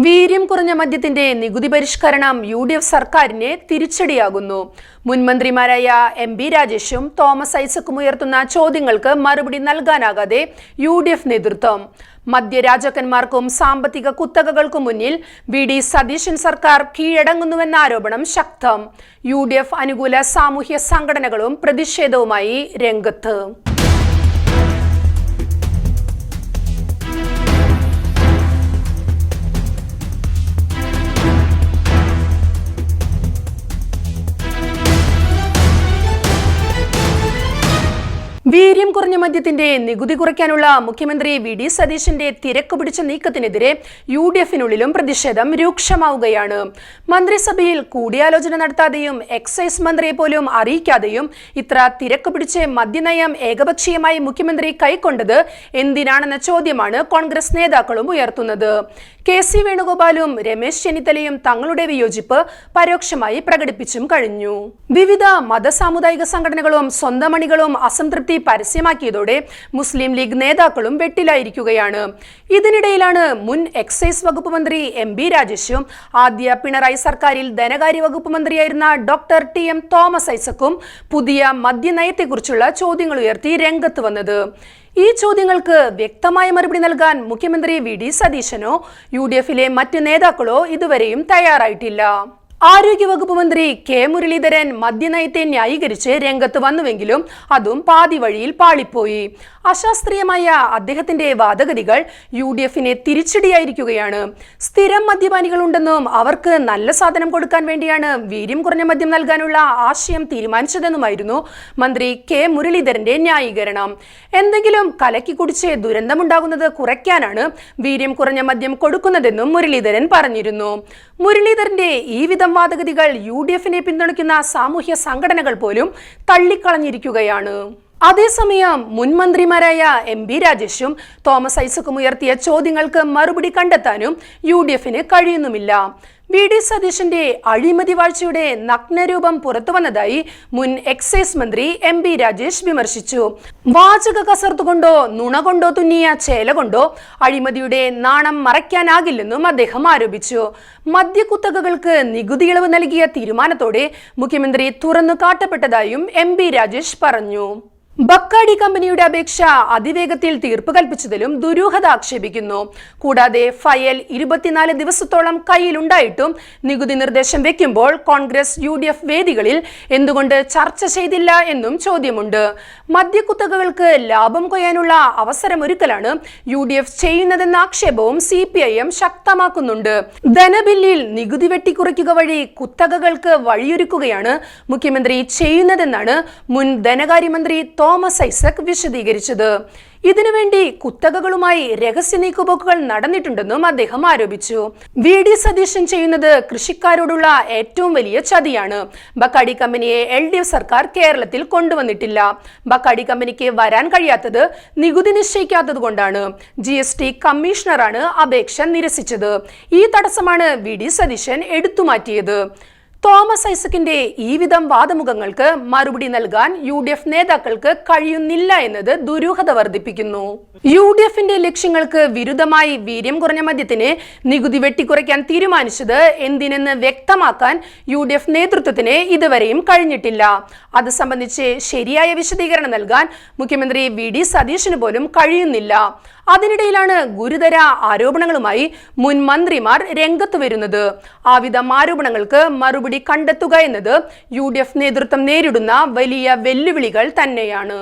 വീര്യം കുറഞ്ഞ മദ്യത്തിന്റെ നികുതി പരിഷ്കരണം യു.ഡി.എഫ് സർക്കാരിനെ തിരിച്ചടിയാകുന്നു. മുൻമന്ത്രിമാരായ എം.ബി. രാജേഷും തോമസ് ഐസക്കും ഉയർത്തുന്ന ചോദ്യങ്ങൾക്ക് മറുപടി നൽകാനാകാതെ യു.ഡി.എഫ് നേതൃത്വം. മദ്യരാജാക്കന്മാർക്കും സാമ്പത്തിക കുത്തകകൾക്കും മുന്നിൽ വി.ഡി. സതീശൻ സർക്കാർ കീഴടങ്ങുന്നുവെന്ന ആരോപണം ശക്തം. യു.ഡി.എഫ് അനുകൂല സാമൂഹ്യ സംഘടനകളും പ്രതിഷേധവുമായി രംഗത്ത്. വീര്യം കുറഞ്ഞ മദ്യത്തിന്റെ നികുതി കുറയ്ക്കാനുള്ള മുഖ്യമന്ത്രി വി.ഡി. സതീശന്റെ തിരക്ക് പിടിച്ച നീക്കത്തിനെതിരെ യു.ഡി.എഫിനുള്ളിലും പ്രതിഷേധം രൂക്ഷമാവുകയാണ്. മന്ത്രിസഭയിൽ കൂടിയാലോചന നടത്താതെയും എക്സൈസ് മന്ത്രിയെ പോലും അറിയിക്കാതെയും ഇത്ര തിരക്ക് പിടിച്ച് മദ്യനയം ഏകപക്ഷീയമായി മുഖ്യമന്ത്രി കൈക്കൊണ്ടത് എന്തിനാണെന്ന ചോദ്യമാണ് കോൺഗ്രസ് നേതാക്കളും ഉയർത്തുന്നത്. കെ.സി. വേണുഗോപാലും രമേശ് ചെന്നിത്തലയും തങ്ങളുടെ വിയോജിപ്പ് പരോക്ഷമായി പ്രകടിപ്പിച്ചും കഴിഞ്ഞു. വിവിധ മതസാമുദായിക സംഘടനകളും സ്വന്തം അണികളും അസംതൃപ്തി പരസ്യമാക്കിയതോടെ മുസ്ലിം ലീഗ് നേതാക്കളും വെട്ടിലായിരിക്കുകയാണ്. ഇതിനിടയിലാണ് മുൻ എക്സൈസ് വകുപ്പ് മന്ത്രി എം.ബി. രാജേഷും ആദ്യ പിണറായി സർക്കാരിൽ ധനകാര്യ വകുപ്പ് മന്ത്രിയായിരുന്ന ഡോക്ടർ ടി.എം. തോമസ് ഐസക്കും പുതിയ മദ്യനയത്തെക്കുറിച്ചുള്ള ചോദ്യങ്ങൾ ഉയർത്തി രംഗത്ത് വന്നത്. ഈ ചോദ്യങ്ങൾക്ക് വ്യക്തമായ മറുപടി നൽകാൻ മുഖ്യമന്ത്രി വി.ഡി. സതീശനോ യു.ഡി.എഫിലെ മറ്റ് നേതാക്കളോ ഇതുവരെയും തയ്യാറായിട്ടില്ല. ആരോഗ്യവകുപ്പ് മന്ത്രി കെ മുരളീധരൻ മദ്യനയത്തെ ന്യായീകരിച്ച് രംഗത്ത് വന്നുവെങ്കിലും അതും പാതി വഴിയിൽ പാളിപ്പോയി. അശാസ്ത്രീയമായ അദ്ദേഹത്തിന്റെ വാദഗതികൾ യു.ഡി.എഫിനെ തിരിച്ചടിയായിരിക്കുകയാണ്. സ്ഥിരം മദ്യപാനികളുണ്ടെന്നും അവർക്ക് നല്ല സാധനം കൊടുക്കാൻ വേണ്ടിയാണ് വീര്യം കുറഞ്ഞ മദ്യം നൽകാനുള്ള ആശയം തീരുമാനിച്ചതെന്നുമായിരുന്നു മന്ത്രി കെ മുരളീധരന്റെ ന്യായീകരണം. എന്തെങ്കിലും കലക്കി കുടിച്ച് ദുരന്തമുണ്ടാകുന്നത് കുറയ്ക്കാനാണ് വീര്യം കുറഞ്ഞ മദ്യം കൊടുക്കുന്നതെന്നും മുരളീധരൻ പറഞ്ഞിരുന്നു. മുരളീധരന്റെ ഈ വിധം വാദഗതികൾ യു.ഡി.എഫിനെ പിന്തുണയ്ക്കുന്ന സാമൂഹ്യ സംഘടനകൾ പോലും തള്ളിക്കളഞ്ഞിരിക്കുകയാണ്. അതേസമയം മുൻമന്ത്രിമാരായ എം.ബി. രാജേഷും തോമസ് ഐസക്കും ഉയർത്തിയ ചോദ്യങ്ങൾക്ക് മറുപടി കണ്ടെത്താനും യു.ഡി.എഫിന് കഴിയുന്നുമില്ല. വി.ഡി. സതീശന്റെ അഴിമതി വാഴ്ചയുടെ നഗ്നരൂപം പുറത്തുവന്നതായി മുൻ എക്സൈസ് മന്ത്രി എം.ബി. രാജേഷ് വിമർശിച്ചു. വാചക കസർത്തുകൊണ്ടോ നുണ കൊണ്ടോ തുന്നിയ ചേല കൊണ്ടോ അഴിമതിയുടെ നാണം മറയ്ക്കാനാകില്ലെന്നും അദ്ദേഹം ആരോപിച്ചു. മദ്യക്കുത്തകകൾക്ക് നികുതി ഇളവ് നൽകിയ തീരുമാനത്തോടെ മുഖ്യമന്ത്രി തുറന്നു കാട്ടപ്പെട്ടതായും എം.ബി. രാജേഷ് പറഞ്ഞു. ബക്കാഡി കമ്പനിയുടെ അപേക്ഷ അതിവേഗത്തിൽ തീർപ്പ് കൽപ്പിച്ചതിലും ദുരൂഹത ആക്ഷേപിക്കുന്നു. കൂടാതെ ഫയൽ 24 ദിവസത്തോളം കയ്യിലുണ്ടായിട്ടും നികുതി നിർദ്ദേശം വെക്കുമ്പോൾ കോൺഗ്രസ് യു.ഡി.എഫ് വേദികളിൽ എന്തുകൊണ്ട് ചർച്ച ചെയ്തില്ല എന്നും ചോദ്യമുണ്ട്. മദ്യക്കുത്തകകൾക്ക് ലാഭം കൊയ്യാനുള്ള അവസരമൊരുക്കലാണ് യു.ഡി.എഫ് ചെയ്യുന്നതെന്ന ആക്ഷേപവും CPIM ശക്തമാക്കുന്നുണ്ട്. ധനബില്ലിൽ നികുതി വെട്ടിക്കുറയ്ക്കുക വഴി കുത്തകകൾക്ക് വഴിയൊരുക്കുകയാണ് മുഖ്യമന്ത്രി ചെയ്യുന്നതെന്നാണ് മുൻ ധനകാര്യമന്ത്രി തോമസ് ഐസക് വിശദീകരിച്ചത്. ഇതിനുവേണ്ടി കുത്തകകളുമായി രഹസ്യ നീക്കുപോക്കുകൾ നടന്നിട്ടുണ്ടെന്നും അദ്ദേഹം ആരോപിച്ചു. വി.ഡി. സതീശൻ ചെയ്യുന്നത് കൃഷിക്കാരോടുള്ള ഏറ്റവും വലിയ ചതിയാണ്. ബക്കാഡി കമ്പനിയെ LDF സർക്കാർ കേരളത്തിൽ കൊണ്ടുവന്നിട്ടില്ല. ബക്കാഡി കമ്പനിക്ക് വരാൻ കഴിയാത്തത് നികുതി നിശ്ചയിക്കാത്തത് കൊണ്ടാണ്. GST കമ്മീഷണറാണ് അപേക്ഷ നിരസിച്ചത്. ഈ തടസ്സമാണ് വി.ഡി. സതീശൻ എടുത്തുമാറ്റിയത്. തോമസ് ഐസക്കിന്റെ ഈ വിധം വാദമുഖങ്ങൾക്ക് മറുപടി നൽകാൻ യു.ഡി.എഫ് നേതാക്കൾക്ക് കഴിയുന്നില്ല എന്നത് ദുരൂഹത വർദ്ധിപ്പിക്കുന്നു. യു.ഡി.എഫിന്റെ ലക്ഷ്യങ്ങൾക്ക് വിരുദ്ധമായി വീര്യം കുറഞ്ഞ മദ്യത്തിന് നികുതി വെട്ടിക്കുറയ്ക്കാൻ തീരുമാനിച്ചത് എന്തിനെന്ന് വ്യക്തമാക്കാൻ യു.ഡി.എഫ് നേതൃത്വത്തിന് ഇതുവരെയും കഴിഞ്ഞിട്ടില്ല. അത് സംബന്ധിച്ച് ശരിയായ വിശദീകരണം നൽകാൻ മുഖ്യമന്ത്രി വി.ഡി. സതീശന് പോലും കഴിയുന്നില്ല. അതിനിടയിലാണ് ഗുരുതര ആരോപണങ്ങളുമായി മുൻ മന്ത്രിമാർ രംഗത്ത് വരുന്നത്. ആവിധം ആരോപണങ്ങൾക്ക് മറുപടി കണ്ടെത്തുക എന്നത് യു.ഡി.എഫ് നേതൃത്വം നേരിടുന്ന വലിയ വെല്ലുവിളികൾ തന്നെയാണ്.